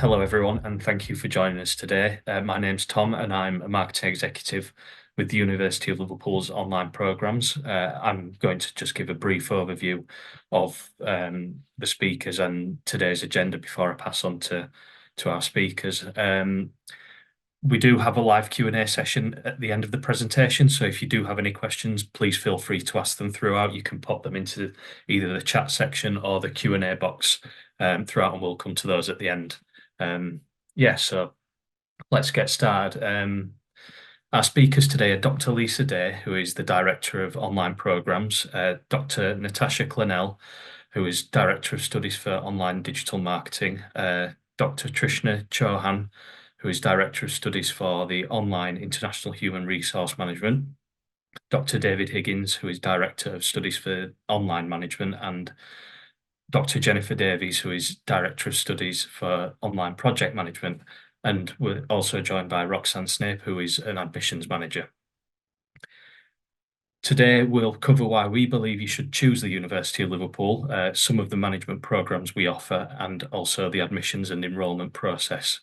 Hello, everyone, and thank you for joining us today. My name's Tom, and I'm a marketing executive with the University of Liverpool's online programmes. I'm going to just give a brief overview of the speakers and today's agenda before I pass on to our speakers. We do have a live Q&A session at the end of the presentation, so if you do have any questions, please feel free to ask them throughout. You can pop them into either the chat section or the Q&A box throughout, and we'll come to those at the end. So let's get started. Our speakers today are Dr. Lisa Day, who is the Director of Online Programmes, Dr. Natasha Clennell, who is Director of Studies for Online Digital Marketing, Dr. Trishna Chauhan, who is Director of Studies for the Online International Human Resource Management, Dr. David Higgins, who is Director of Studies for Online Management, and Dr. Jennifer Davies, who is Director of Studies for Online Project Management. And we're also joined by Roxanne Snape, who is an Admissions Manager. Today, we'll cover why we believe you should choose the University of Liverpool, some of the management programmes we offer, and also the admissions and enrolment process.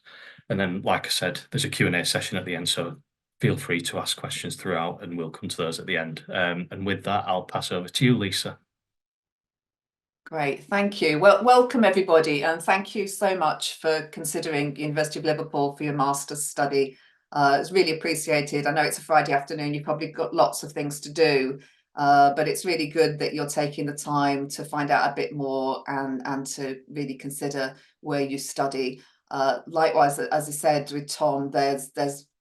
And then, like I said, there's a Q&A session at the end, so feel free to ask questions throughout, and we'll come to those at the end. And with that, I'll pass over to you, Lisa. Great, thank you. Well, welcome everybody, and thank you so much for considering University of Liverpool for your master's study. It's really appreciated. I know it's a Friday afternoon, you've probably got lots of things to do, but it's really good that you're taking the time to find out a bit more and to really consider where you study. Likewise, as I said with Tom, there's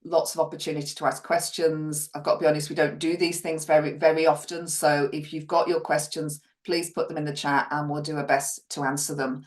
lots of opportunity to ask questions. I've got to be honest, we don't do these things very often, so if you've got your questions, please put them in the chat and we'll do our best to answer them.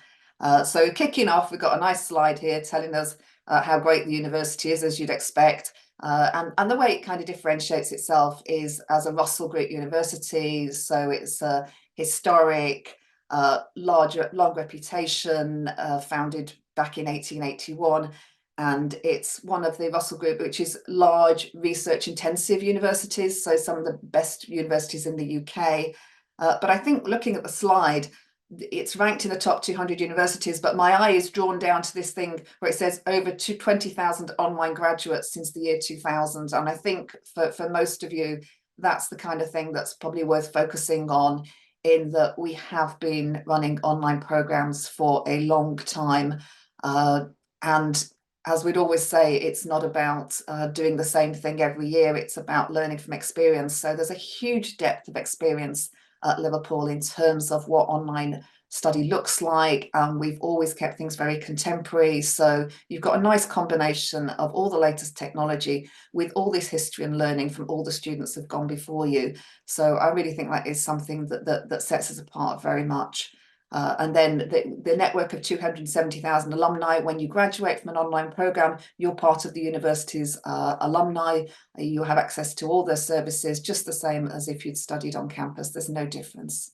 So kicking off, we've got a nice slide here telling us how great the university is, as you'd expect. And the way it kind of differentiates itself is as a Russell Group university. So it's a historic, long reputation, founded back in 1881. And it's one of the Russell Group, which is large research intensive universities. So some of the best universities in the UK. But I think looking at the slide, it's ranked in the top 200 universities, but my eye is drawn down to this thing where it says over 20,000 online graduates since the year 2000. And I think for most of you, that's the kind of thing that's probably worth focusing on, in that we have been running online programs for a long time. And as we'd always say, it's not about doing the same thing every year. It's about learning from experience. So there's a huge depth of experience at Liverpool in terms of what online study looks like. We've always kept things very contemporary. So you've got a nice combination of all the latest technology with all this history and learning from all the students that have gone before you. So I really think that is something that sets us apart very much. And then the network of 270,000 alumni. When you graduate from an online program, you're part of the university's alumni. You have access to all their services, just the same as if you'd studied on campus. There's no difference.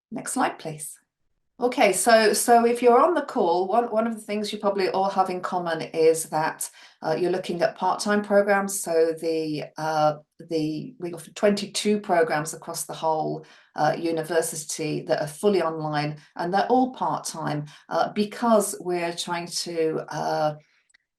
Next slide, please. Okay, so if you're on the call, one of the things you probably all have in common is that you're looking at part-time programs. So we offer 22 programs across the whole university that are fully online, and they're all part-time because we're trying to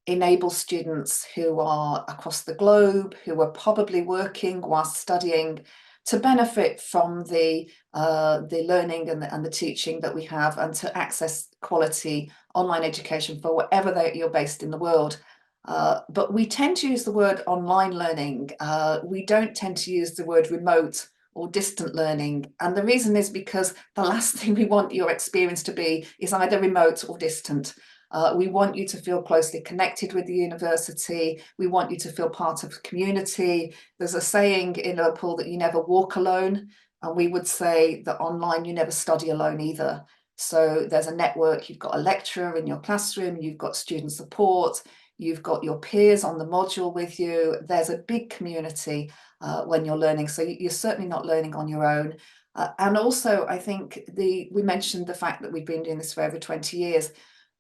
enable students who are across the globe, who are probably working whilst studying, to benefit from the learning and the teaching that we have, and to access quality online education for wherever you're based in the world. But we tend to use the word online learning. We don't tend to use the word remote or distant learning. And the reason is because the last thing we want your experience to be is either remote or distant. We want you to feel closely connected with the university. We want you to feel part of the community. There's a saying in Liverpool that you never walk alone. And we would say that online, you never study alone either. So there's a network. You've got a lecturer in your classroom. You've got student support. You've got your peers on the module with you. There's a big community when you're learning. So you're certainly not learning on your own. And also, I think we mentioned the fact that we've been doing this for over 20 years.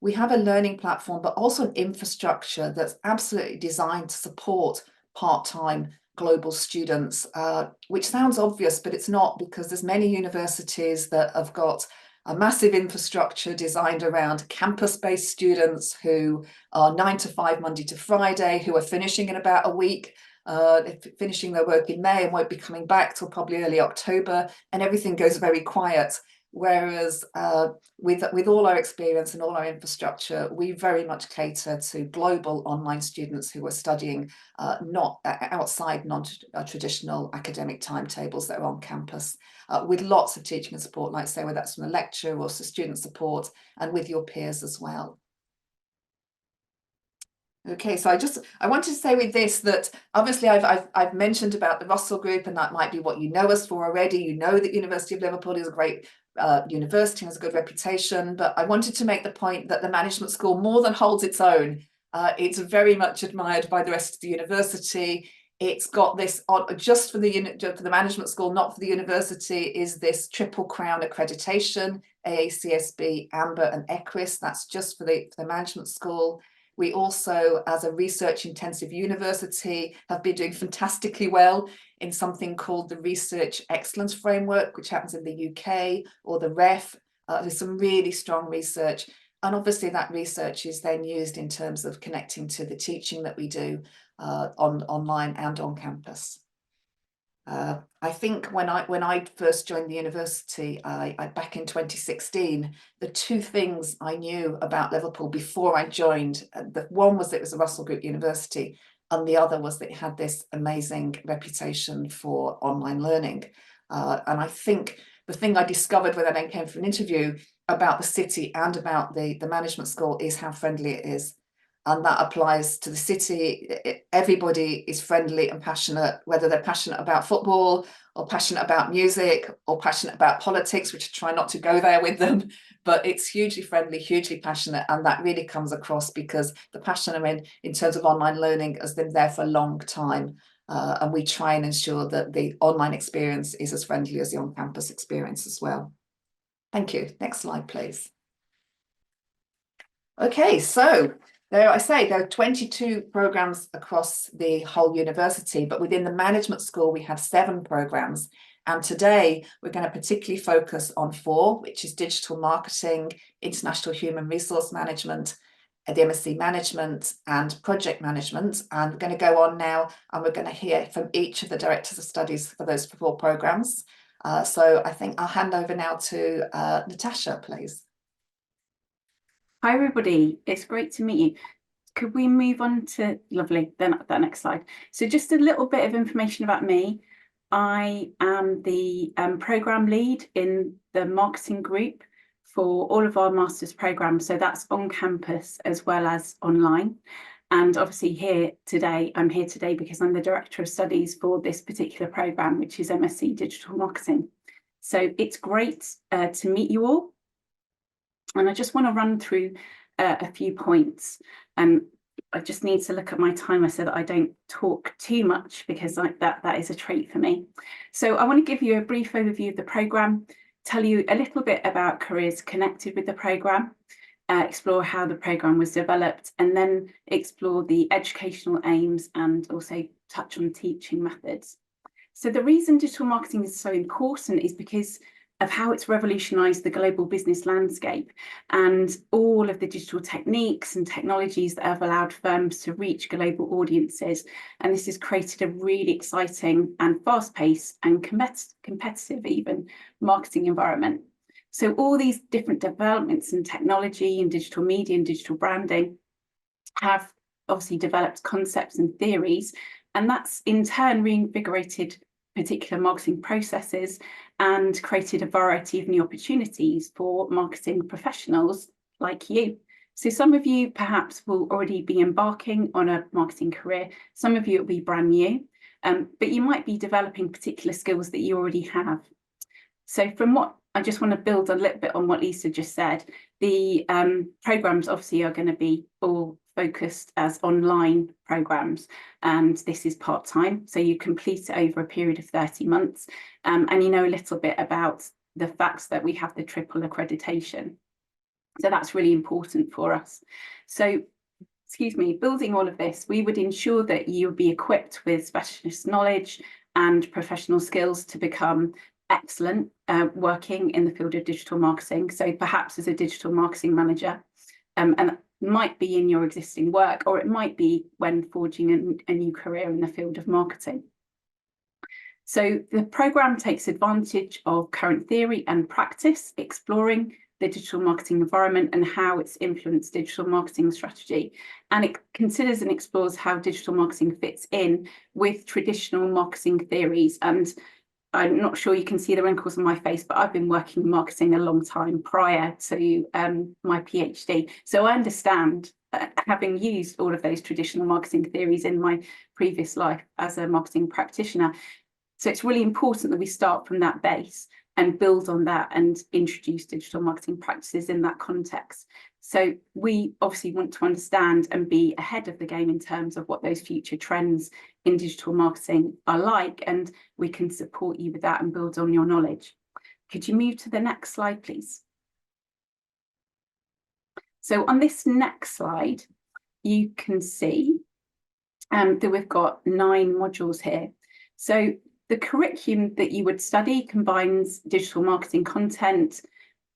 We have a learning platform, but also an infrastructure that's absolutely designed to support part-time global students, which sounds obvious, but it's not, because there's many universities that have got a massive infrastructure designed around campus-based students who are 9 to 5 Monday to Friday, who are finishing in about a week. They're finishing their work in May and won't be coming back till probably early October, and everything goes very quiet. Whereas with all our experience and all our infrastructure, we very much cater to global online students who are studying not outside non-traditional academic timetables that are on campus, with lots of teaching and support, like say, whether that's from a lecturer or student support, and with your peers as well. Okay, so I wanted to say with this that obviously I've mentioned about the Russell Group, and that might be what you know us for already. You know that University of Liverpool is a great university, has a good reputation, but I wanted to make the point that the management school more than holds its own. It's very much admired by the rest of the university. It's got this, just for the management school, not for the university, is this Triple Crown accreditation, AACSB, Amber and EQUIS. That's just for the management school. We also, as a research-intensive university, have been doing fantastically well in something called the Research Excellence Framework, which happens in the UK, or the REF. There's some really strong research. And obviously that research is then used in terms of connecting to the teaching that we do online and on campus. I think when I first joined the university, back in 2016, the two things I knew about Liverpool before I joined, the one was that it was a Russell Group university, and the other was that it had this amazing reputation for online learning. And I think the thing I discovered when I then came for an interview about the city and about the management school is how friendly it is. And that applies to the city. Everybody is friendly and passionate, whether they're passionate about football or passionate about music or passionate about politics, which I try not to go there with them, but it's hugely friendly, hugely passionate. And that really comes across because the passion in terms of online learning has been there for a long time. And we try and ensure that the online experience is as friendly as the on-campus experience as well. Thank you. Next slide, please. Okay, so there are 22 programs across the whole university, but within the management school, we have 7 programs. And today we're going to particularly focus on 4, which is digital marketing, international human resource management, the MSc management and project management. And we're going to go on now and we're going to hear from each of the directors of studies for those 4 programs. So I think I'll hand over now to Natasha, please. Hi everybody, it's great to meet you. Could we move on to, lovely, then that next slide. So just a little bit of information about me. I am the programme lead in the marketing group for all of our master's programmes. So that's on campus as well as online. And obviously I'm here today because I'm the Director of Studies for this particular programme, which is MSc Digital Marketing. So it's great to meet you all. And I just want to run through a few points. I just need to look at my timer so that I don't talk too much because that is a trait for me. So I want to give you a brief overview of the programme, tell you a little bit about careers connected with the programme, explore how the programme was developed, and then explore the educational aims and also touch on teaching methods. So the reason digital marketing is so important is because of how it's revolutionised the global business landscape and all of the digital techniques and technologies that have allowed firms to reach global audiences. And this has created a really exciting and fast-paced and competitive even marketing environment. So all these different developments in technology and digital media and digital branding have obviously developed concepts and theories, and that's in turn reinvigorated particular marketing processes and created a variety of new opportunities for marketing professionals like you. So some of you perhaps will already be embarking on a marketing career. Some of you will be brand new, but you might be developing particular skills that you already have. So from what I just want to build a little bit on what Lisa just said, the programmes obviously are going to be all focused as online programmes, and this is part-time, so you complete it over a period of 30 months, and you know a little bit about the facts that we have the triple accreditation. So that's really important for us. So, excuse me, building all of this, we would ensure that you'll be equipped with specialist knowledge and professional skills to become excellent working in the field of digital marketing. So perhaps as a digital marketing manager, and it might be in your existing work, or it might be when forging a new career in the field of marketing. So the programme takes advantage of current theory and practice, exploring the digital marketing environment and how it's influenced digital marketing strategy. And it considers and explores how digital marketing fits in with traditional marketing theories. And I'm not sure you can see the wrinkles on my face, but I've been working in marketing a long time prior to my PhD. So I understand, having used all of those traditional marketing theories in my previous life as a marketing practitioner. So it's really important that we start from that base and build on that and introduce digital marketing practices in that context. So we obviously want to understand and be ahead of the game in terms of what those future trends in digital marketing are like, and we can support you with that and build on your knowledge. Could you move to the next slide, please? So on this next slide, you can see that we've got 9 modules here. So the curriculum that you would study combines digital marketing content,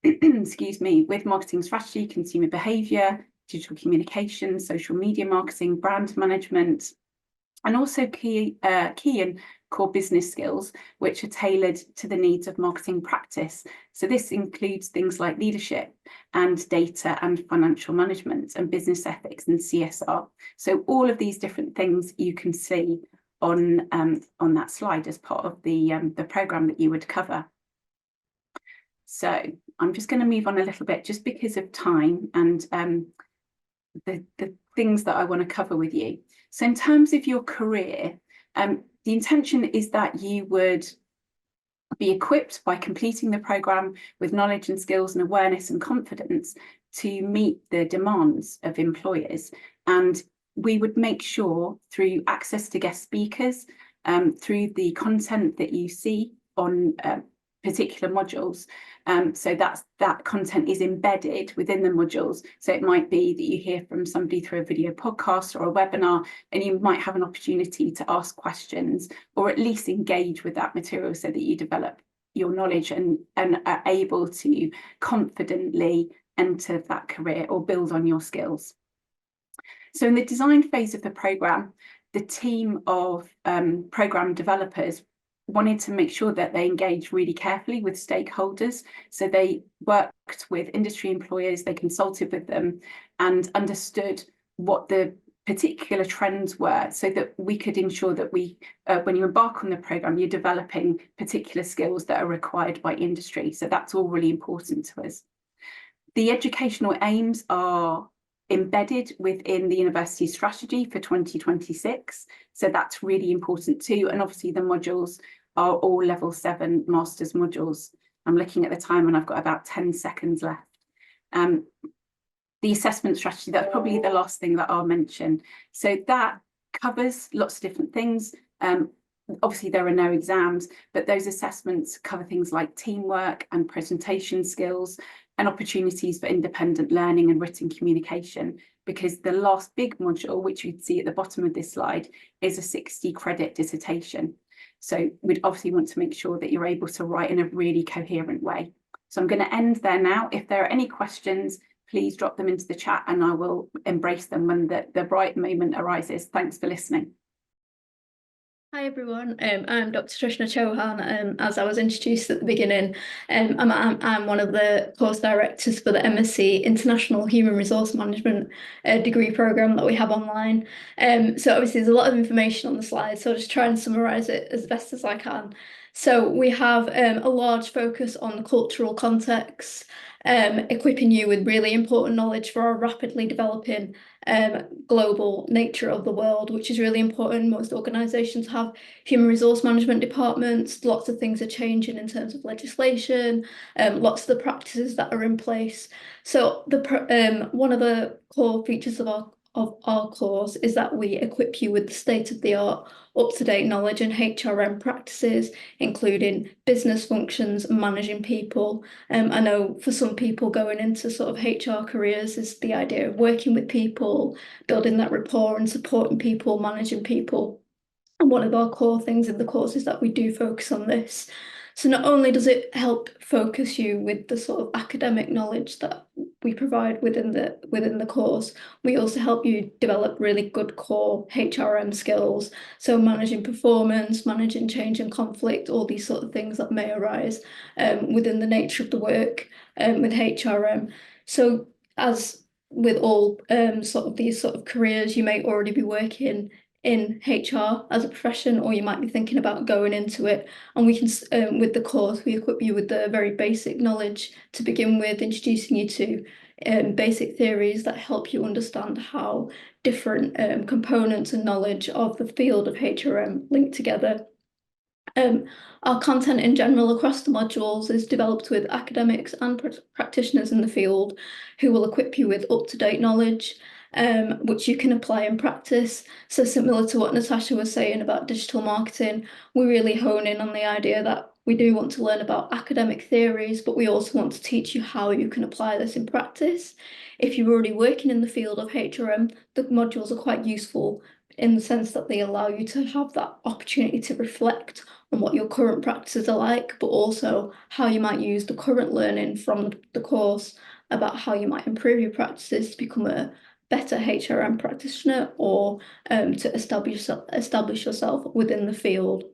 excuse me, with marketing strategy, consumer behaviour, digital communication, social media marketing, brand management, and also key and core business skills, which are tailored to the needs of marketing practice. So this includes things like leadership and data and financial management and business ethics and CSR. So all of these different things you can see on that slide as part of the programme that you would cover. So I'm just going to move on a little bit just because of time and the things that I want to cover with you. So in terms of your career, the intention is that you would be equipped by completing the programme with knowledge and skills and awareness and confidence to meet the demands of employers. And we would make sure through access to guest speakers, through the content that you see on particular modules. So that content is embedded within the modules. So it might be that you hear from somebody through a video podcast or a webinar, and you might have an opportunity to ask questions or at least engage with that material so that you develop your knowledge and are able to confidently enter that career or build on your skills. So in the design phase of the programme, the team of programme developers wanted to make sure that they engaged really carefully with stakeholders. So they worked with industry employers, they consulted with them and understood what the particular trends were so that we could ensure that we, when you embark on the programme, you're developing particular skills that are required by industry. So that's all really important to us. The educational aims are embedded within the university strategy for 2026. So that's really important too. And obviously the modules are all level 7 masters modules. I'm looking at the time and I've got about 10 seconds left. The assessment strategy, that's probably the last thing that I'll mention. So that covers lots of different things. Obviously there are no exams, but those assessments cover things like teamwork and presentation skills and opportunities for independent learning and written communication, because the last big module, which you'd see at the bottom of this slide, is a 60 credit dissertation. So we'd obviously want to make sure that you're able to write in a really coherent way. So I'm going to end there now. If there are any questions, please drop them into the chat and I will embrace them when the right moment arises. Thanks for listening. Hi everyone, I'm Dr. Trishna Chauhan. As I was introduced at the beginning, I'm one of the course directors for the MSc International Human Resource Management degree programme that we have online. So obviously there's a lot of information on the slide, so I'll just try and summarise it as best as I can. So we have a large focus on the cultural context, equipping you with really important knowledge for our rapidly developing global nature of the world, which is really important. Most organisations have human resource management departments. Lots of things are changing in terms of legislation, lots of the practices that are in place. So one of the core features of our course is that we equip you with the state-of-the-art, up-to-date knowledge and HRM practices, including business functions and managing people. I know for some people going into sort of HR careers is the idea of working with people, building that rapport and supporting people, managing people. And one of our core things in the course is that we do focus on this. So not only does it help focus you with the sort of academic knowledge that we provide within the course, we also help you develop really good core HRM skills. So managing performance, managing change and conflict, all these sort of things that may arise within the nature of the work with HRM. So as with all sort of these sort of careers, you may already be working in HR as a profession, or you might be thinking about going into it. And we can, with the course, we equip you with the very basic knowledge to begin with, introducing you to basic theories that help you understand how different components and knowledge of the field of HRM link together. Our content in general across the modules is developed with academics and practitioners in the field who will equip you with up-to-date knowledge, which you can apply in practice. So similar to what Natasha was saying about digital marketing, we really hone in on the idea that we do want to learn about academic theories, but we also want to teach you how you can apply this in practice. If you're already working in the field of HRM, the modules are quite useful in the sense that they allow you to have that opportunity to reflect on what your current practices are like, but also how you might use the current learning from the course about how you might improve your practices to become a better HRM practitioner, or to establish yourself within the field.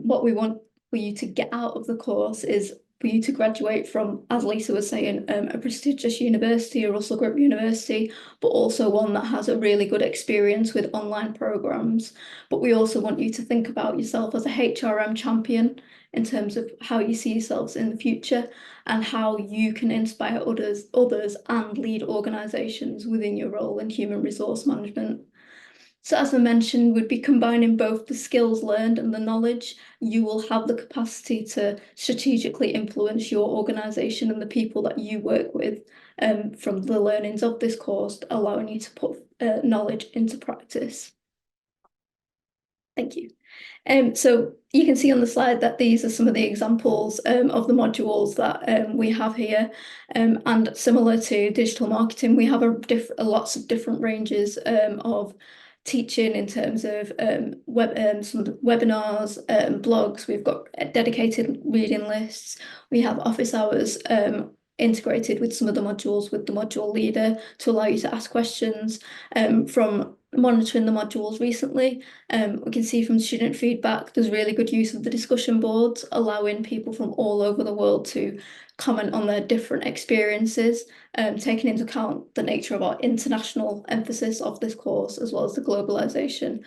What we want for you to get out of the course is for you to graduate from, as Lisa was saying, a prestigious university, a Russell Group university, but also one that has a really good experience with online programs. But we also want you to think about yourself as a HRM champion in terms of how you see yourselves in the future and how you can inspire others and lead organisations within your role in human resource management. So as I mentioned, we'd be combining both the skills learned and the knowledge. You will have the capacity to strategically influence your organisation and the people that you work with from the learnings of this course, allowing you to put knowledge into practice. Thank you. So you can see on the slide that these are some of the examples of the modules that we have here. And similar to digital marketing, we have lots of different ranges of teaching in terms of some webinars, blogs. We've got dedicated reading lists. We have office hours integrated with some of the modules with the module leader to allow you to ask questions. From monitoring the modules recently, we can see from student feedback there's really good use of the discussion boards, allowing people from all over the world to comment on their different experiences, taking into account the nature of our international emphasis of this course, as well as the globalization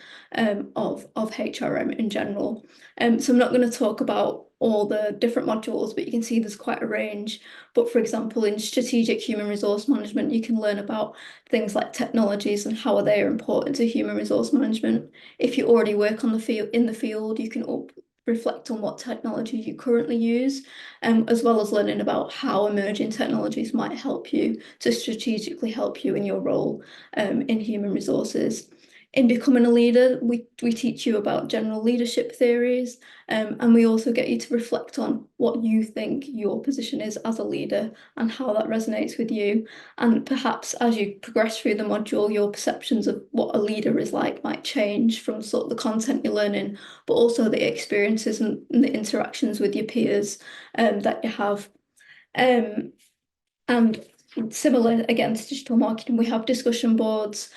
of HRM in general. So I'm not going to talk about all the different modules, but you can see there's quite a range. But for example, in strategic human resource management, you can learn about things like technologies and how they are important to human resource management. If you already work on in the field, you can reflect on what technology you currently use, as well as learning about how emerging technologies might help you to strategically help you in your role in human resources. In becoming a leader, we teach you about general leadership theories, and we also get you to reflect on what you think your position is as a leader and how that resonates with you. And perhaps as you progress through the module, your perceptions of what a leader is like might change from sort of the content you're learning, but also the experiences and the interactions with your peers that you have. And similar again to digital marketing, we have discussion boards,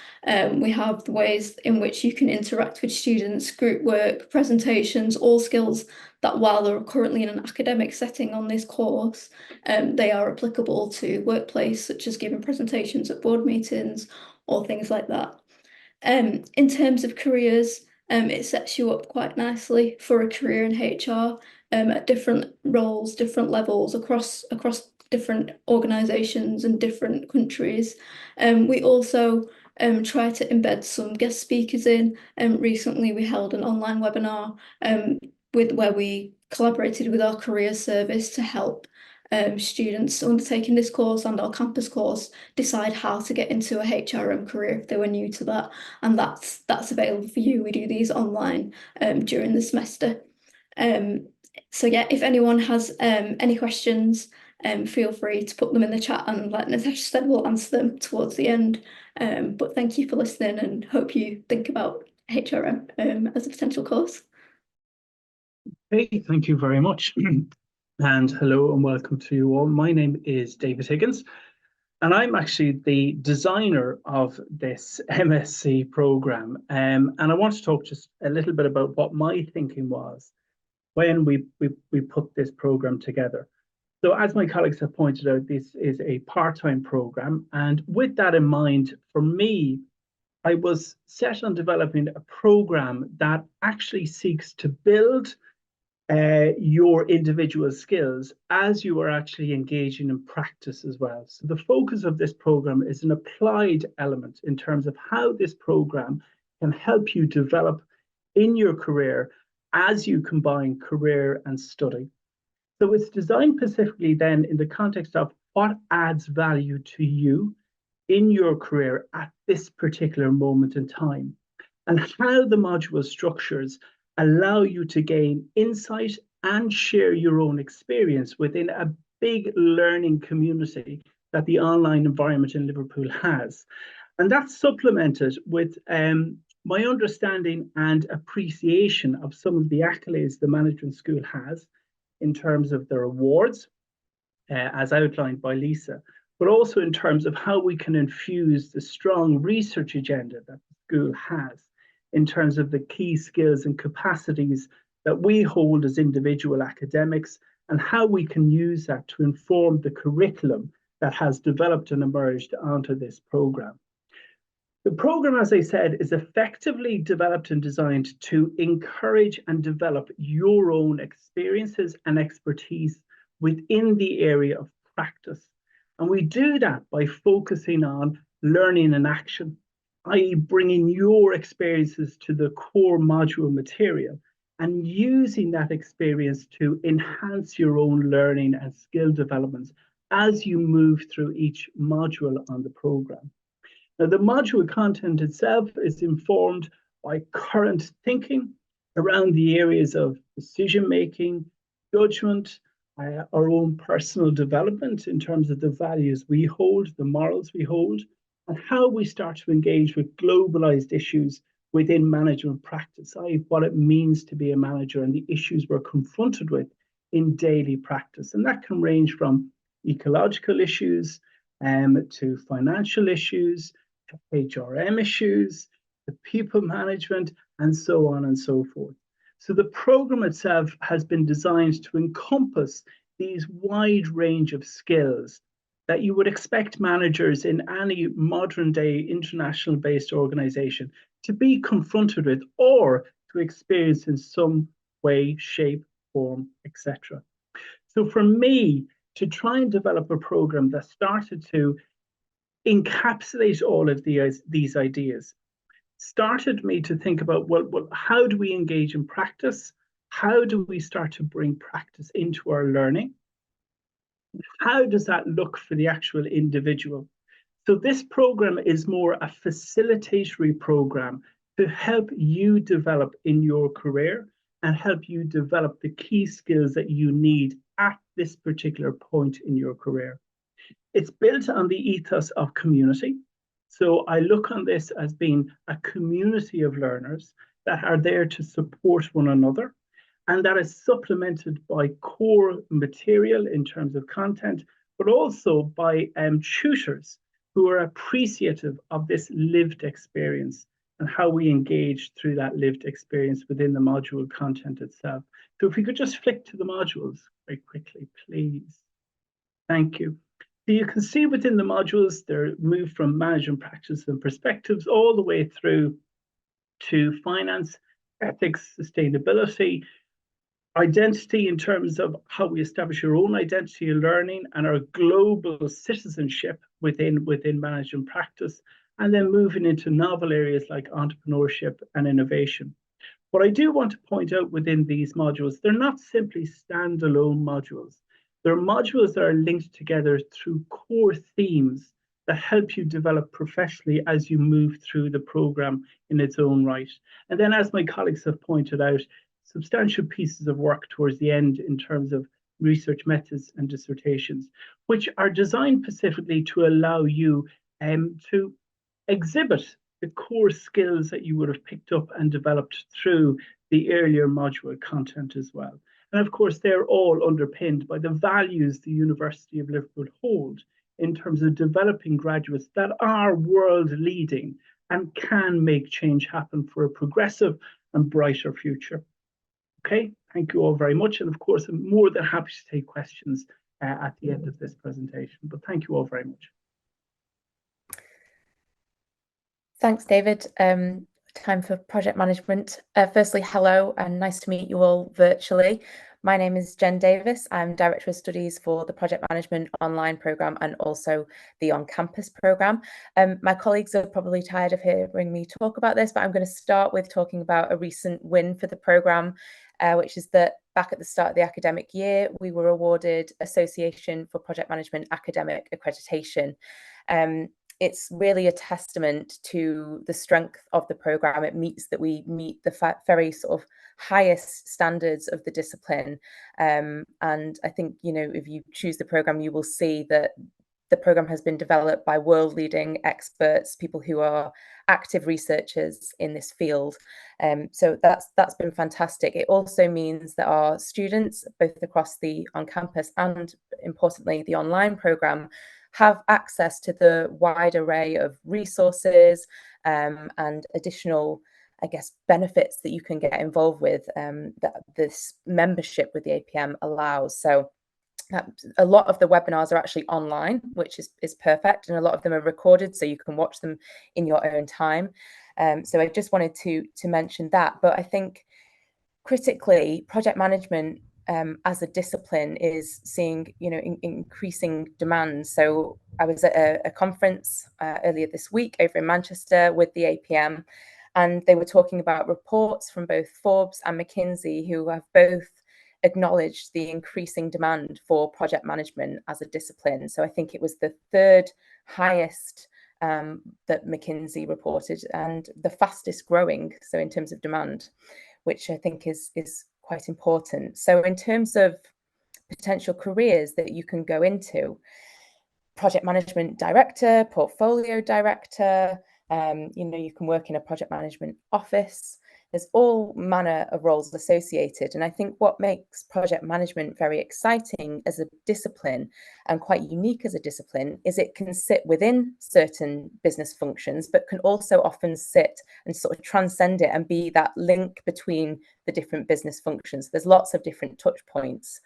we have the ways in which you can interact with students, group work, presentations, all skills that while they're currently in an academic setting on this course, they are applicable to workplace, such as giving presentations at board meetings or things like that. In terms of careers, it sets you up quite nicely for a career in HR at different roles, different levels across different organisations and different countries. We also try to embed some guest speakers in. Recently we held an online webinar where we collaborated with our careers service to help students undertaking this course and our campus course decide how to get into a HRM career if they were new to that, and that's available for you. We do these online during the semester. So yeah, if anyone has any questions, feel free to put them in the chat, and like Natasha said, we'll answer them towards the end. But thank you for listening, and hope you think about HRM as a potential course. Hey, thank you very much. And hello and welcome to you all. My name is David Higgins, and I'm actually the designer of this MSc program. And I want to talk just a little bit about what my thinking was when we put this program together. So as my colleagues have pointed out, this is a part-time program. And with that in mind, for me, I was set on developing a program that actually seeks to build your individual skills as you are actually engaging in practice as well. So the focus of this program is an applied element in terms of how this program can help you develop in your career as you combine career and study. So it's designed specifically then in the context of what adds value to you in your career at this particular moment in time, and how the module structures allow you to gain insight and share your own experience within a big learning community that the online environment in Liverpool has. And that's supplemented with my understanding and appreciation of some of the accolades the management school has in terms of their awards, as outlined by Lisa, but also in terms of how we can infuse the strong research agenda that the school has in terms of the key skills and capacities that we hold as individual academics, and how we can use that to inform the curriculum that has developed and emerged onto this program. The program, as I said, is effectively developed and designed to encourage and develop your own experiences and expertise within the area of practice. And we do that by focusing on learning in action, i.e. bringing your experiences to the core module material and using that experience to enhance your own learning and skill developments as you move through each module on the program. Now, the module content itself is informed by current thinking around the areas of decision-making, judgment, our own personal development in terms of the values we hold, the morals we hold, and how we start to engage with globalized issues within management practice, i.e. what it means to be a manager and the issues we're confronted with in daily practice. And that can range from ecological issues to financial issues, to HRM issues, to people management, and so on and so forth. So the program itself has been designed to encompass these wide range of skills that you would expect managers in any modern day international based organization to be confronted with or to experience in some way, shape, form, etc. So for me, to try and develop a program that started to encapsulate all of these ideas started me to think about, well, how do we engage in practice? How do we start to bring practice into our learning? How does that look for the actual individual? So this program is more a facilitatory program to help you develop in your career and help you develop the key skills that you need at this particular point in your career. It's built on the ethos of community. So I look on this as being a community of learners that are there to support one another, and that is supplemented by core material in terms of content, but also by tutors who are appreciative of this lived experience and how we engage through that lived experience within the module content itself. So if we could just flick to the modules very quickly, please. Thank you. So you can see within the modules, they're moved from management practice and perspectives all the way through to finance, ethics, sustainability, identity in terms of how we establish your own identity in learning, and our global citizenship within management practice, and then moving into novel areas like entrepreneurship and innovation. What I do want to point out within these modules, they're not simply standalone modules. They're modules that are linked together through core themes that help you develop professionally as you move through the program in its own right. And then, as my colleagues have pointed out, substantial pieces of work towards the end in terms of research methods and dissertations, which are designed specifically to allow you to exhibit the core skills that you would have picked up and developed through the earlier module content as well. And of course, they're all underpinned by the values the University of Liverpool hold in terms of developing graduates that are world leading and can make change happen for a progressive and brighter future. Okay, thank you all very much. And of course, I'm more than happy to take questions at the end of this presentation, but thank you all very much. Thanks, David. Time for project management. Firstly, hello and nice to meet you all virtually. My name is Jen Davis. I'm Director of Studies for the Project Management Online programme and also the On-Campus programme. My colleagues are probably tired of hearing me talk about this, but I'm going to start with talking about a recent win for the programme, which is that back at the start of the academic year, we were awarded Association for Project Management Academic Accreditation. It's really a testament to the strength of the programme. It means that we meet the very sort of highest standards of the discipline. And I think, you know, if you choose the programme, you will see that the programme has been developed by world-leading experts, people who are active researchers in this field. So that's been fantastic. It also means that our students, both across the on-campus and importantly the online programme, have access to the wide array of resources and additional, I guess, benefits that you can get involved with that this membership with the APM allows. So a lot of the webinars are actually online, which is perfect, and a lot of them are recorded, so you can watch them in your own time. So I just wanted to mention that. But I think critically, project management as a discipline is seeing, you know, increasing demand. So I was at a conference earlier this week over in Manchester with the APM, and they were talking about reports from both Forbes and McKinsey, who have both acknowledged the increasing demand for project management as a discipline. So I think it was the third highest that McKinsey reported and the fastest growing, so in terms of demand, which I think is quite important. So in terms of potential careers that you can go into, project management director, portfolio director, you know, you can work in a project management office. There's all manner of roles associated. And I think what makes project management very exciting as a discipline and quite unique as a discipline is it can sit within certain business functions, but can also often sit and sort of transcend it and be that link between the different business functions. There's lots of different touch points.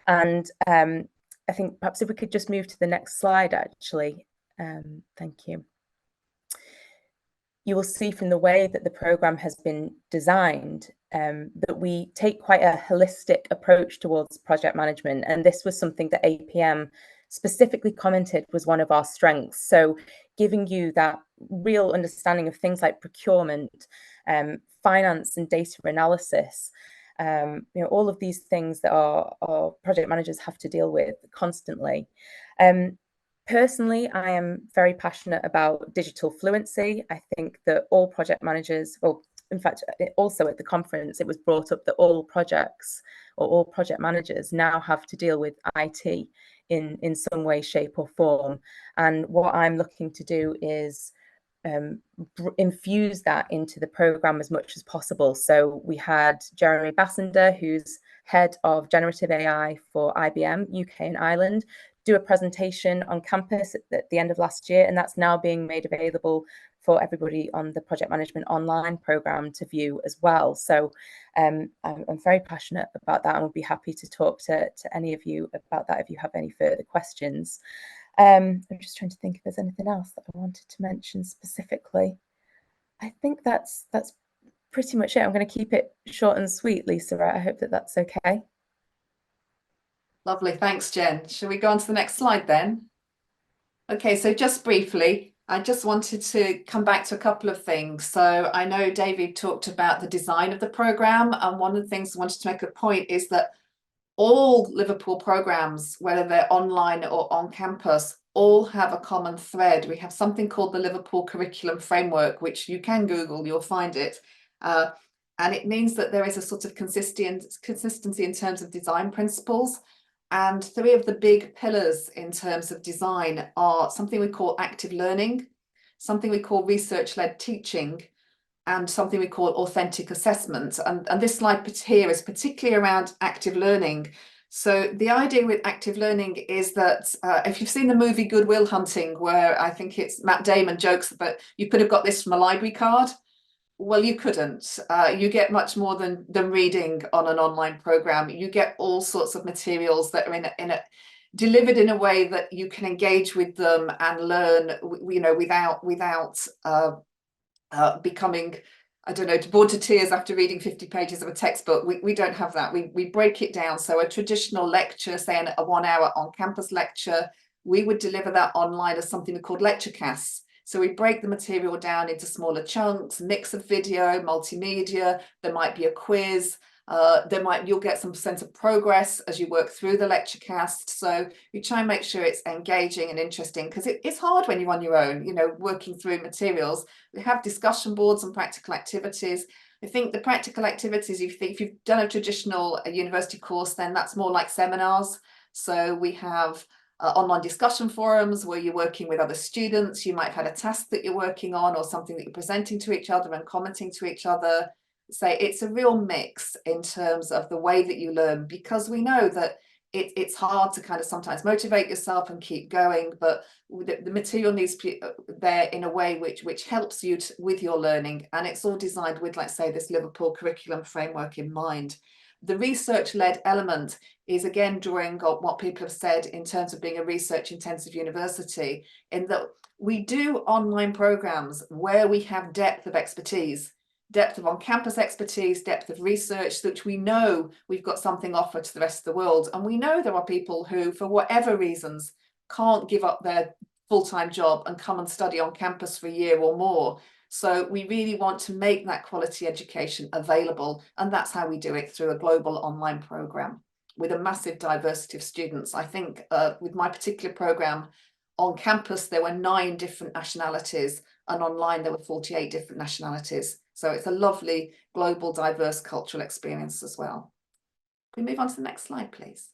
And I think perhaps if we could just move to the next slide, actually. Thank you. You will see from the way that the programme has been designed that we take quite a holistic approach towards project management. And this was something that APM specifically commented was one of our strengths. So giving you that real understanding of things like procurement, finance and data analysis, you know, all of these things that our project managers have to deal with constantly. Personally, I am very passionate about digital fluency. I think that all project managers, well, in fact, also at the conference, it was brought up that all projects or all project managers now have to deal with IT in some way, shape or form. And what I'm looking to do is infuse that into the programme as much as possible. So we had Jeremy Bassender, who's head of generative AI for IBM UK and Ireland, do a presentation on campus at the end of last year, and that's now being made available for everybody on the Project Management Online programme to view as well. So I'm very passionate about that and would be happy to talk to any of you about that if you have any further questions. I'm just trying to think if there's anything else that I wanted to mention specifically. I think that's pretty much it. I'm going to keep it short and sweet, Lisa. I hope that that's okay. Lovely, thanks, Jen. Shall we go on to the next slide then? Okay, so just briefly, I just wanted to come back to a couple of things. So I know David talked about the design of the programme, and one of the things I wanted to make a point is that all Liverpool programmes, whether they're online or on campus, all have a common thread. We have something called the Liverpool Curriculum Framework, which you can Google, you'll find it. And it means that there is a sort of consistency in terms of design principles. And three of the big pillars in terms of design are something we call active learning, something we call research-led teaching, and something we call authentic assessment. And this slide here is particularly around active learning. So the idea with active learning is that if you've seen the movie Good Will Hunting, where I think it's Matt Damon jokes that you could have got this from a library card. Well, you couldn't. You get much more than reading on an online program. You get all sorts of materials that are delivered in a way that you can engage with them and learn, you know, without becoming, I don't know, bored to tears after reading 50 pages of a textbook. We don't have that. We break it down. So a traditional lecture, say a 1 hour on-campus lecture, we would deliver that online as something we called lecture casts. So we break the material down into smaller chunks, mix of video, multimedia. There might be a quiz. You'll get some sense of progress as you work through the lecture cast. So you try and make sure it's engaging and interesting, because it's hard when you're on your own, you know, working through materials. We have discussion boards and practical activities. I think the practical activities, if you've done a traditional university course, then that's more like seminars. So we have online discussion forums where you're working with other students. You might have had a task that you're working on or something that you're presenting to each other and commenting to each other. So it's a real mix in terms of the way that you learn, because we know that it's hard to kind of sometimes motivate yourself and keep going, but the material needs to be there in a way which helps you with your learning. And it's all designed with, like, say, this Liverpool curriculum framework in mind. The research-led element is, again, drawing on what people have said in terms of being a research-intensive university, in that we do online programs where we have depth of expertise, depth of on-campus expertise, depth of research, which we know we've got something offered to the rest of the world. And we know there are people who, for whatever reasons, can't give up their full-time job and come and study on campus for a year or more. So we really want to make that quality education available. And that's how we do it, through a global online program with a massive diversity of students. I think with my particular program, on campus, there were 9 different nationalities, and online there were 48 different nationalities. So it's a lovely global diverse cultural experience as well. Can we move on to the next slide, please?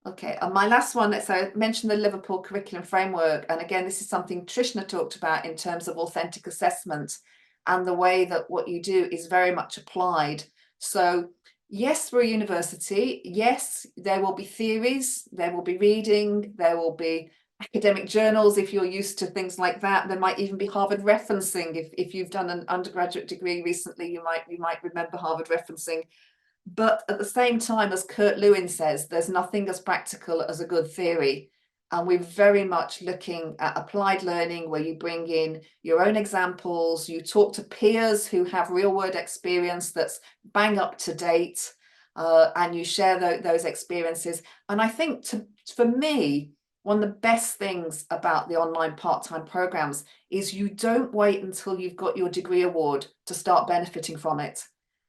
Okay, and my last one, so I mentioned the Liverpool curriculum framework. And again, this is something Trishna talked about in terms of authentic assessment and the way that what you do is very much applied. So yes, we're a university. Yes, there will be theories, there will be reading, there will be academic journals if you're used to things like that. There might even be Harvard referencing. If you've done an undergraduate degree recently, you might remember Harvard referencing. But at the same time, as Kurt Lewin says, there's nothing as practical as a good theory. And we're very much looking at applied learning, where you bring in your own examples, you talk to peers who have real world experience that's bang up to date, and you share those experiences. And I think for me, one of the best things about the online part-time programs is you don't wait until you've got your degree award to start benefiting from it.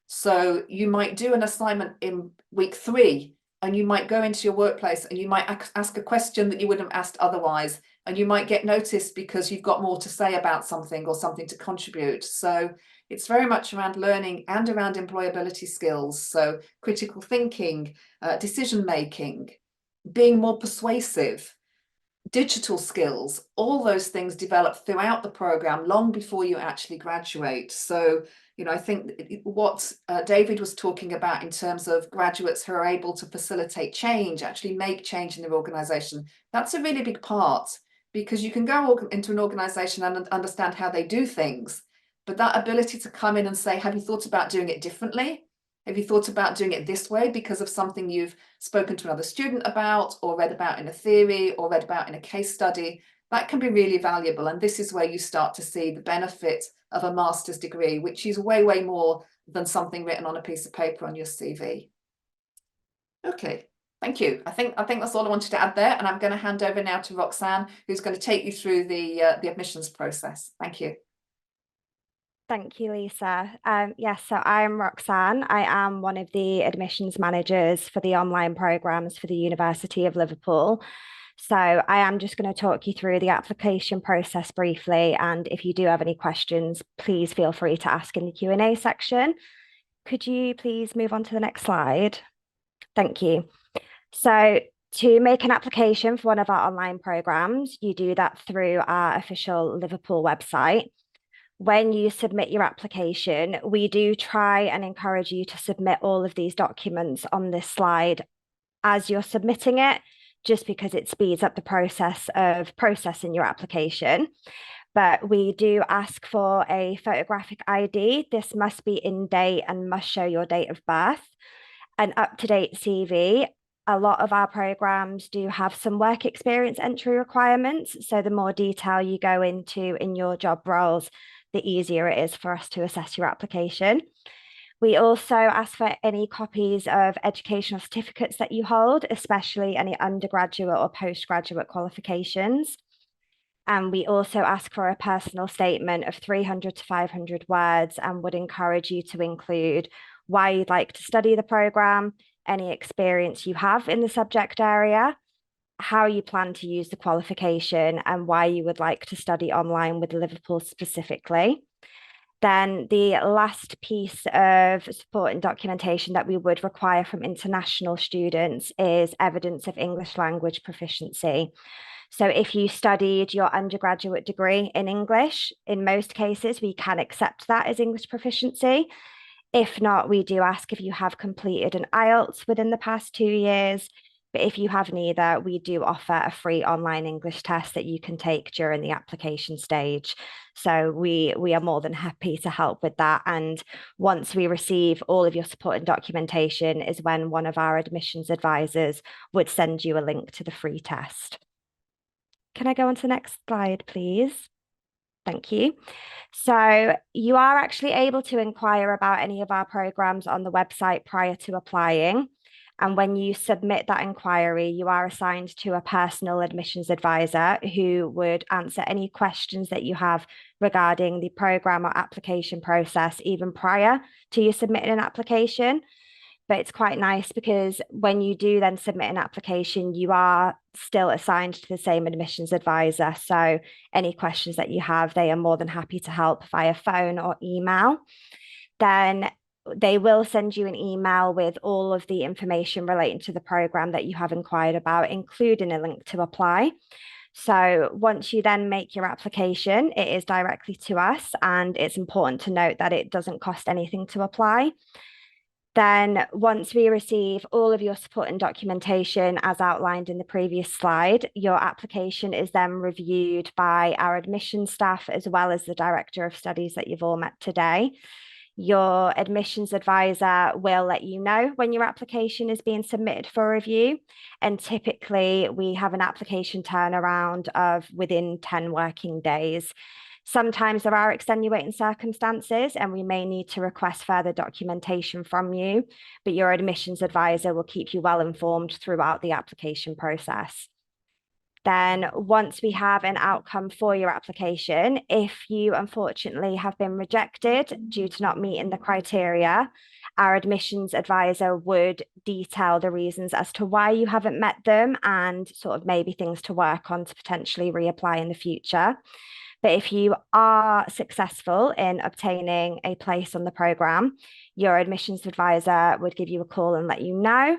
So you might do an assignment in week 3, and you might go into your workplace and you might ask a question that you wouldn't have asked otherwise, and you might get noticed because you've got more to say about something or something to contribute. So it's very much around learning and around employability skills. So critical thinking, decision making, being more persuasive, digital skills, all those things develop throughout the program long before you actually graduate. So, you know, I think what David was talking about in terms of graduates who are able to facilitate change, actually make change in their organization, that's a really big part, because you can go into an organization and understand how they do things, but that ability to come in and say, have you thought about doing it differently? Have you thought about doing it this way because of something you've spoken to another student about, or read about in a theory, or read about in a case study? That can be really valuable. And this is where you start to see the benefit of a master's degree, which is way, way more than something written on a piece of paper on your CV. Okay, thank you. I think that's all I wanted to add there. And I'm going to hand over now to Roxanne, who's going to take you through the admissions process. Thank you. Thank you, Lisa. Yes, so I'm Roxanne. I am one of the admissions managers for the online programs for the University of Liverpool. So I am just going to talk you through the application process briefly. And if you do have any questions, please feel free to ask in the Q&A section. Could you please move on to the next slide? Thank you. So To make an application for one of our online programs, you do that through our official Liverpool website. When you submit your application, we do try and encourage you to submit all of these documents on this slide as you're submitting it, just because it speeds up the process of processing your application. But we do ask for a photographic ID. This must be in date and must show your date of birth. An up-to-date CV. A lot of our programs do have some work experience entry requirements. So the more detail you go into in your job roles, the easier it is for us to assess your application. We also ask for any copies of educational certificates that you hold, especially any undergraduate or postgraduate qualifications. And we also ask for a personal statement of 300 to 500 words and would encourage you to include why you'd like to study the program, any experience you have in the subject area, how you plan to use the qualification, and why you would like to study online with Liverpool specifically. Then the last piece of support and documentation that we would require from international students is evidence of English language proficiency. So if you studied your undergraduate degree in English, in most cases, we can accept that as English proficiency. If not, we do ask if you have completed an IELTS within the past 2 years. But if you have neither, we do offer a free online English test that you can take during the application stage. So we are more than happy to help with that. And once we receive all of your support and documentation is when one of our admissions advisors would send you a link to the free test. Can I go on to the next slide, please? Thank you. So you are actually able to inquire about any of our programs on the website prior to applying. And when you submit that inquiry, you are assigned to a personal admissions advisor who would answer any questions that you have regarding the program or application process, even prior to you submitting an application. But it's quite nice because when you do then submit an application, you are still assigned to the same admissions advisor. So any questions that you have, they are more than happy to help via phone or email. Then they will send you an email with all of the information relating to the program that you have inquired about, including a link to apply. So once you then make your application, it is directly to us, and it's important to note that it doesn't cost anything to apply. Then once we receive all of your support and documentation as outlined in the previous slide, your application is then reviewed by our admissions staff as well as the Director of Studies that you've all met today. Your admissions advisor will let you know when your application is being submitted for review. And typically we have an application turnaround of within 10 working days. Sometimes there are extenuating circumstances and we may need to request further documentation from you, but your admissions advisor will keep you well informed throughout the application process. Then once we have an outcome for your application, if you unfortunately have been rejected due to not meeting the criteria, our admissions advisor would detail the reasons as to why you haven't met them and sort of maybe things to work on to potentially reapply in the future. But if you are successful in obtaining a place on the program, your admissions advisor would give you a call and let you know.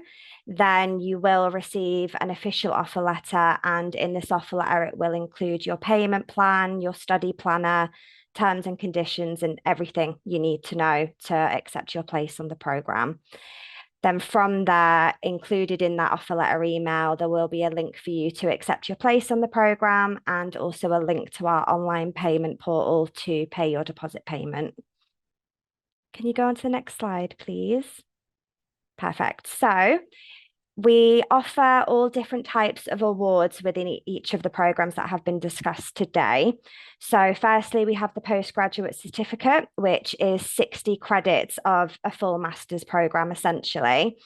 Then you will receive an official offer letter, and in this offer letter, it will include your payment plan, your study planner, terms and conditions, and everything you need to know to accept your place on the program. Then from there, included in that offer letter email, there will be a link for you to accept your place on the program and also a link to our online payment portal to pay your deposit payment. Can you go on to the next slide, please? Perfect. So we offer all different types of awards within each of the programs that have been discussed today. So firstly, we have the postgraduate certificate, which is 60 credits of a full master's program, essentially.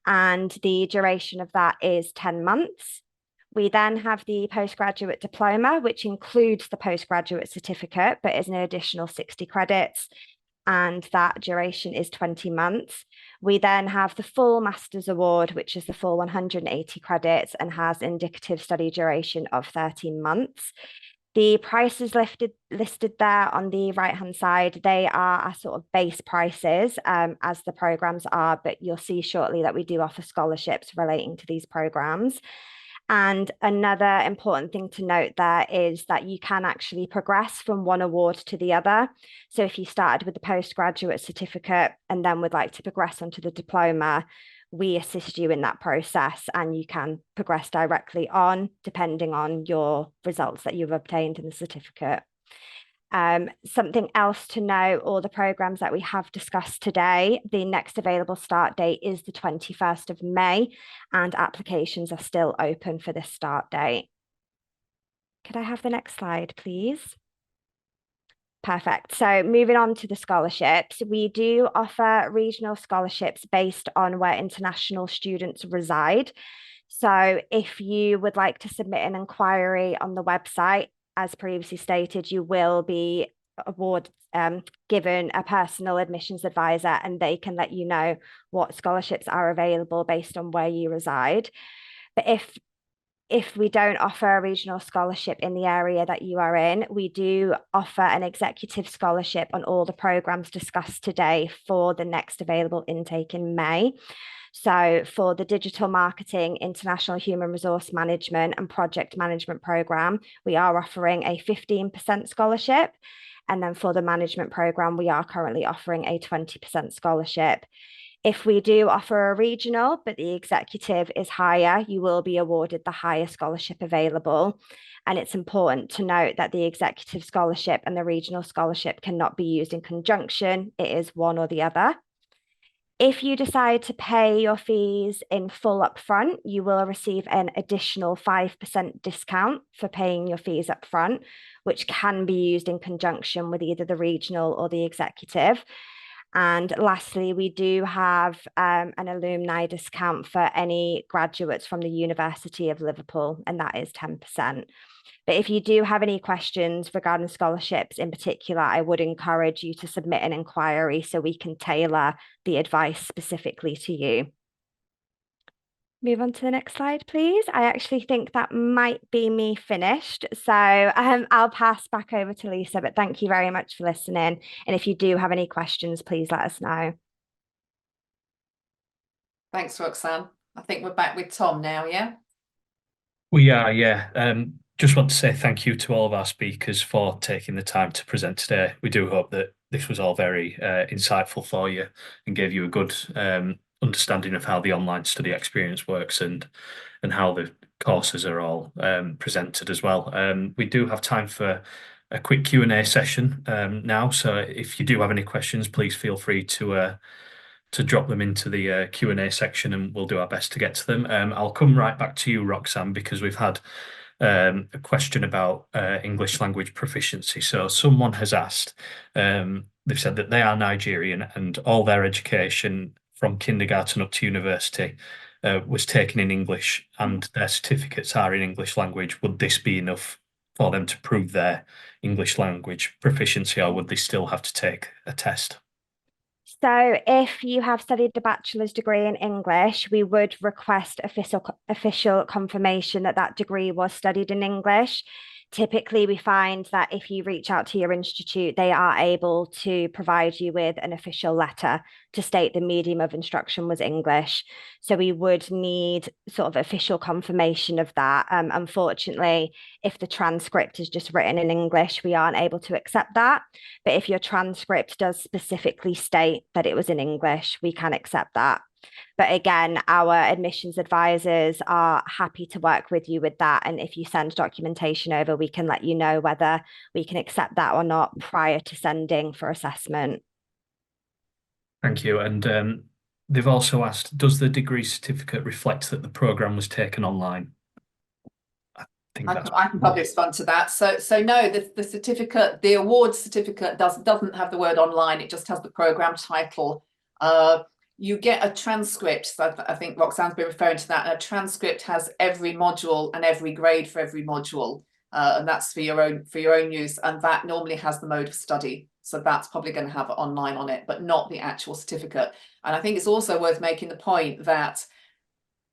And the duration of that is 10 months. We then have the postgraduate diploma, which includes the postgraduate certificate, but is an additional 60 credits. And that duration is 20 months. We then have the full master's award, which is the full 180 credits and has indicative study duration of 13 months. The prices listed there on the right-hand side, they are our sort of base prices as the programs are, but you'll see shortly that we do offer scholarships relating to these programs. And another important thing to note there is that you can actually progress from one award to the other. So if you started with the postgraduate certificate and then would like to progress onto the diploma, we assist you in that process, and you can progress directly on depending on your results that you've obtained in the certificate. Something else to note, all the programs that we have discussed today, the next available start date is the 21st of May, and applications are still open for this start date. Could I have the next slide, please? Perfect. So moving on to the scholarships, we do offer regional scholarships based on where international students reside. So if you would like to submit an inquiry on the website, as previously stated, you will be given a personal admissions advisor, and they can let you know what scholarships are available based on where you reside. But if we don't offer a regional scholarship in the area that you are in, we do offer an executive scholarship on all the programs discussed today for the next available intake in May. So for the digital marketing, international human resource management and project management program, we are offering a 15% scholarship. And then for the management program, we are currently offering a 20% scholarship. If we do offer a regional, but the executive is higher, you will be awarded the higher scholarship available. And it's important to note that the executive scholarship and the regional scholarship cannot be used in conjunction. It is one or the other. If you decide to pay your fees in full upfront, you will receive an additional 5% discount for paying your fees upfront, which can be used in conjunction with either the regional or the executive. And lastly, we do have an alumni discount for any graduates from the University of Liverpool, and that is 10%. But if you do have any questions regarding scholarships in particular, I would encourage you to submit an inquiry so we can tailor the advice specifically to you. Move on to the next slide, please. I actually think that might be me finished. So I'll pass back over to Lisa, but thank you very much for listening. And if you do have any questions, please let us know. Thanks, Roxanne. I think we're back with Tom now, yeah? We are, yeah. Just want to say thank you to all of our speakers for taking the time to present today. We do hope that this was all very insightful for you and gave you a good understanding of how the online study experience works and how the courses are all presented as well. We do have time for a quick Q&A session now, so if you do have any questions, please feel free to drop them into the Q&A section, and we'll do our best to get to them. I'll come right back to you, Roxanne, because we've had a question about English language proficiency. So someone has asked, they've said that they are Nigerian and all their education from kindergarten up to university was taken in English, and their certificates are in English language. Would this be enough for them to prove their English language proficiency, or would they still have to take a test? So if you have studied a bachelor's degree in English, we would request official confirmation that that degree was studied in English. Typically, we find that if you reach out to your institute, they are able to provide you with an official letter to state the medium of instruction was English. So we would need sort of official confirmation of that. Unfortunately, if the transcript is just written in English, we aren't able to accept that. But if your transcript does specifically state that it was in English, we can accept that. But again, our admissions advisors are happy to work with you with that. And if you send documentation over, we can let you know whether we can accept that or not prior to sending for assessment. Thank you. And they've also asked, does the degree certificate reflect that the programme was taken online? I can probably respond to that. So no, the certificate, the award certificate doesn't have the word online. It just has the programme title. You get a transcript. So I think Roxanne's been referring to that. And a transcript has every module and every grade for every module, and that's for your own use. And that normally has the mode of study. So that's probably going to have it online on it, but not the actual certificate. And I think it's also worth making the point that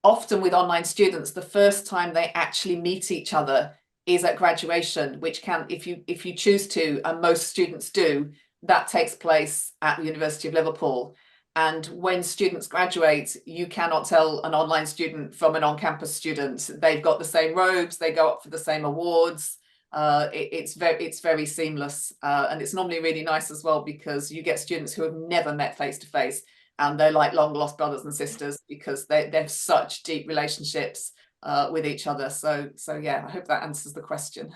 often with online students, the first time they actually meet each other is at graduation, which can, if you choose to, and most students do, that takes place at the University of Liverpool. And when students graduate, you cannot tell an online student from an on-campus student. They've got the same robes, they go up for the same awards. It's very seamless, and it's normally really nice as well, because you get students who have never met face to face, and they're like long lost brothers and sisters, because they have such deep relationships with each other. So yeah, I hope that answers the question.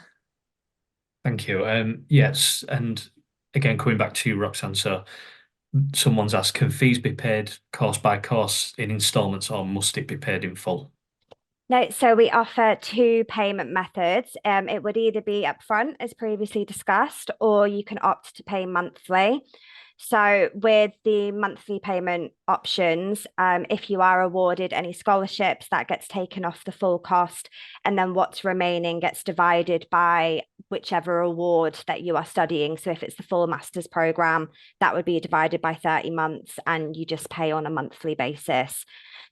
Thank you. Yes, and again, coming back to you, Roxanne, so someone's asked, can fees be paid course by course in instalments, or must it be paid in full? No, so we offer two payment methods. It would either be upfront, as previously discussed, or you can opt to pay monthly. So with the monthly payment options, if you are awarded any scholarships, that gets taken off the full cost, and then what's remaining gets divided by whichever award that you are studying. So if it's the full master's program, that would be divided by 30 months, and you just pay on a monthly basis.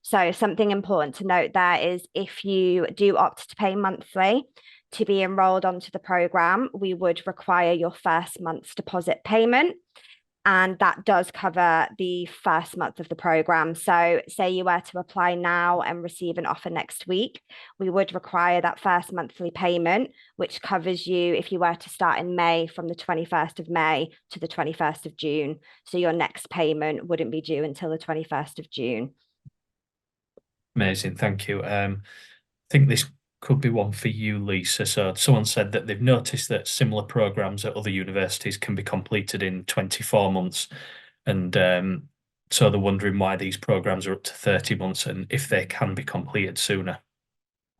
So something important to note there is, if you do opt to pay monthly to be enrolled onto the program, we would require your first month's deposit payment. And that does cover the first month of the program. So say you were to apply now and receive an offer next week, we would require that first monthly payment, which covers you if you were to start in May, from the 21st of May to the 21st of June. So your next payment wouldn't be due until the 21st of June. Amazing, thank you. I think this could be one for you, Lisa. So someone said that they've noticed that similar programs at other universities can be completed in 24 months. And so they're wondering why these programs are up to 30 months and if they can be completed sooner.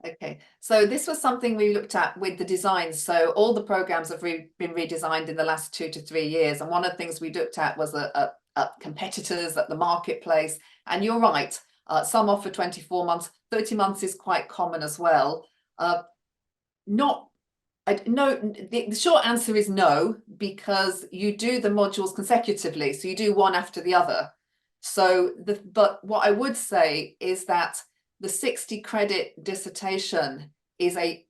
Okay, so this was something we looked at with the designs. So all the programs have been redesigned in the last 2 to 3 years. And one of the things we looked at was at competitors, at the marketplace. And you're right, some offer 24 months, 30 months is quite common as well. No, the short answer is no, because you do the modules consecutively. So you do one after the other. So but what I would say is that the 60 credit dissertation is a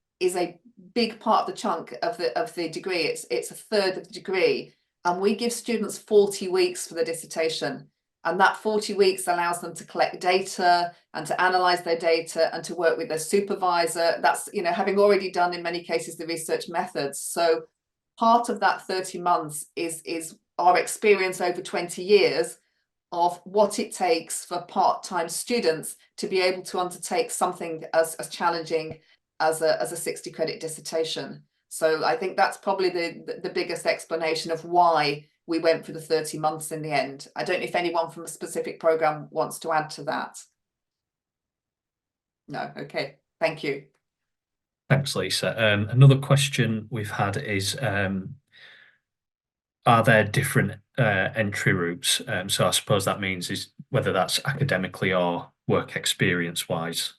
big part of the chunk of the degree. It's a third of the degree, and we give students 40 weeks for the dissertation, and that 40 weeks allows them to collect data and to analyze their data and to work with their supervisor. That's, you know, having already done in many cases the research methods. So part of that 30 months is our experience over 20 years of what it takes for part-time students to be able to undertake something as challenging as a 60 credit dissertation. So I think that's probably the biggest explanation of why we went for the 30 months in the end. I don't know if anyone from a specific program wants to add to that. No, okay, thank you. Thanks, Lisa. Another question we've had is, are there different entry routes? So I suppose that means is whether that's academically or work experience wise.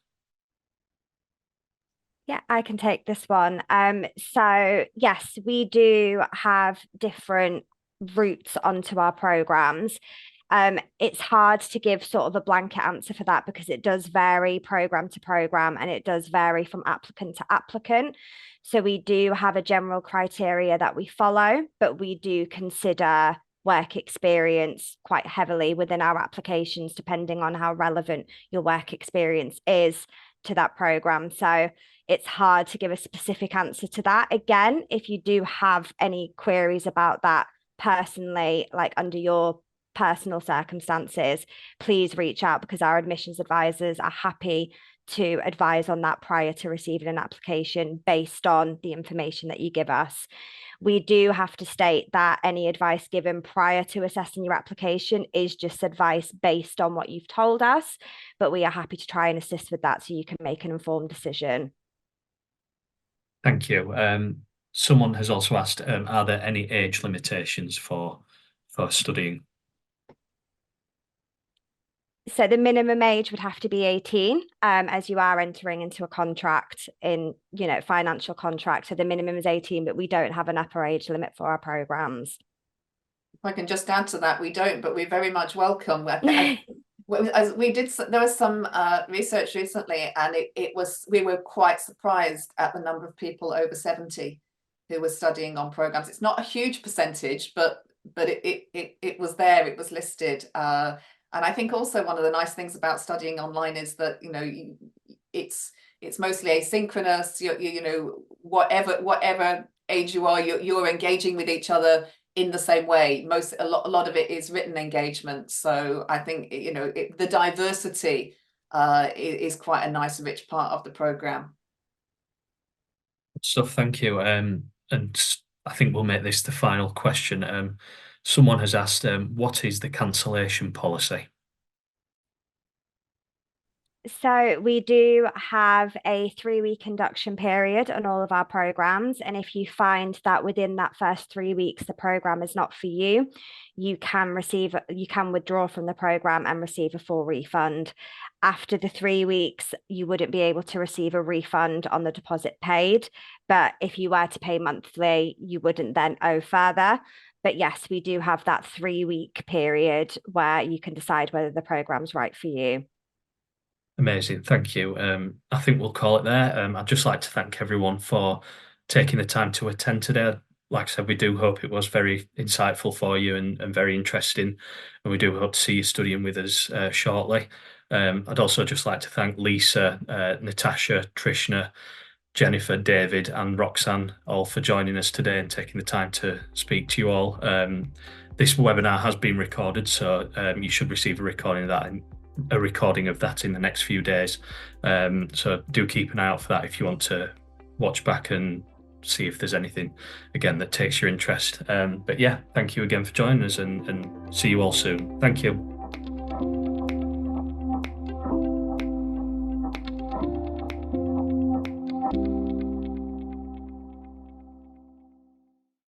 Yeah, I can take this one. So yes, we do have different routes onto our programs. It's hard to give sort of a blanket answer for that, because it does vary program to program, and it does vary from applicant to applicant. So we do have a general criteria that we follow, but we do consider work experience quite heavily within our applications, depending on how relevant your work experience is to that program. So it's hard to give a specific answer to that. Again, if you do have any queries about that personally, like under your personal circumstances, please reach out, because our admissions advisors are happy to advise on that prior to receiving an application based on the information that you give us. We do have to state that any advice given prior to assessing your application is just advice based on what you've told us, but we are happy to try and assist with that so you can make an informed decision. Thank you. Someone has also asked, are there any age limitations for studying? So the minimum age would have to be 18, as you are entering into a contract in, financial contract. So the minimum is 18, but we don't have an upper age limit for our programs. If I can just add to that, we don't, but we very much welcome. as there was some research recently, and we were quite surprised at the number of people over 70 who were studying on programs. It's not a huge percentage, but it was there, it was listed. And I think also one of the nice things about studying online is that, you know, it's mostly asynchronous. You know, whatever age you are, you're engaging with each other in the same way. A lot of it is written engagement. So I think, you know, the diversity is quite a nice, rich part of the program. So thank you. And I think we'll make this the final question. Someone has asked, what is the cancellation policy? So we do have a 3-week induction period on all of our programs. And if you find that within that first 3 weeks, the program is not for you, you can withdraw from the program and receive a full refund. After the 3 weeks, you wouldn't be able to receive a refund on the deposit paid. But if you were to pay monthly, you wouldn't then owe further. But yes, we do have that 3-week period where you can decide whether the program's right for you. Amazing, thank you. I think we'll call it there. I'd just like to thank everyone for taking the time to attend today. Like I said, we do hope it was very insightful for you and very interesting, and we do hope to see you studying with us shortly. I'd also just like to thank Lisa, Natasha, Trishna, Jennifer, David, and Roxanne all for joining us today and taking the time to speak to you all. This webinar has been recorded, so you should receive a recording of that in the next few days. So do keep an eye out for that if you want to watch back and see if there's anything again that takes your interest. But yeah, thank you again for joining us, and see you all soon. Thank you.